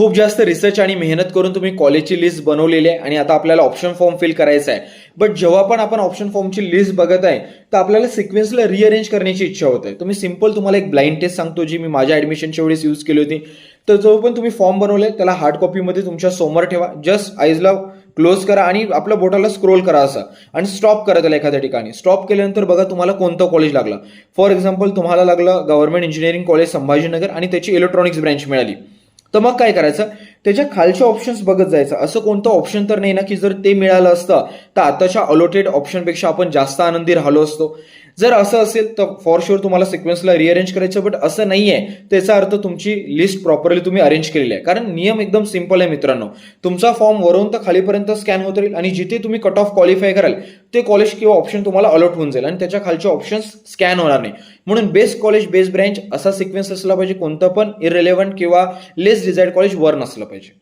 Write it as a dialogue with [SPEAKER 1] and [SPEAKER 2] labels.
[SPEAKER 1] खूप जास्त रिसर्च आणि मेहनत करून तुम्ही कॉलेजची लिस्ट बनवलेली आहे आणि आता आपल्याला ऑप्शन फॉर्म फिल करायचा आहे. बट जेव्हा पण आपण ऑप्शन फॉर्मची लिस्ट बघत आहे तर आपल्याला सिक्वेन्सला रिअरेंज करण्याची इच्छा होते. तुम्हाला एक ब्लाइंड टेस्ट सांगतो जी मी माझ्या ऍडमिशनच्या वेळेस यूज केली होती. तर जो पण तुम्ही फॉर्म बनवलाय त्याला हार्ड कॉपीमध्ये तुमच्या समोर ठेवा, जस्ट आईजला क्लोज करा आणि आपल्या बोटाला स्क्रोल करा असं आणि स्टॉप करा त्याला एखाद्या ठिकाणी. स्टॉप केल्यानंतर बघा तुम्हाला कोणतं कॉलेज लागलं. फॉर एक्झाम्पल तुम्हाला लागलं गव्हर्नमेंट इंजिनिअरिंग कॉलेज संभाजीनगर आणि त्याची इलेक्ट्रॉनिक्स ब्रँच मिळाली. तर मग काय करायचं, त्याच्या खालच्या ऑप्शन्स बघत जायचं. असं कोणतं ऑप्शन तर नाही ना की जर ते मिळालं असतं तर आताच्या अलॉटेड ऑप्शनपेक्षा आपण जास्त आनंदी राहिलो असतो. जर असं असेल तर फॉर शुअर तुम्हाला सिक्वेन्सला रिअरेंज करायचं, बट असं नाहीये त्याचा अर्थ तुमची लिस्ट प्रॉपरली तुम्ही अरेंज केलेली आहे. कारण नियम एकदम सिंपल आहे मित्रांनो. तुमचा फॉर्म वरून तर खालीपर्यंत स्कॅन होत राहील आणि जिथे तुम्ही कट ऑफ क्वालिफाय कराल ते कॉलेज किंवा ऑप्शन तुम्हाला अलॉट होऊन जाईल आणि त्याच्या खालचे ऑप्शन्स स्कॅन होणार नाही. म्हणून बेस्ट कॉलेज बेस्ट ब्रँच असा सिक्वेन्स असला पाहिजे. कोणतं पण इररिलेव्हंट किंवा लेस डिझायर्ड कॉलेज वर नसलं पाहिजे.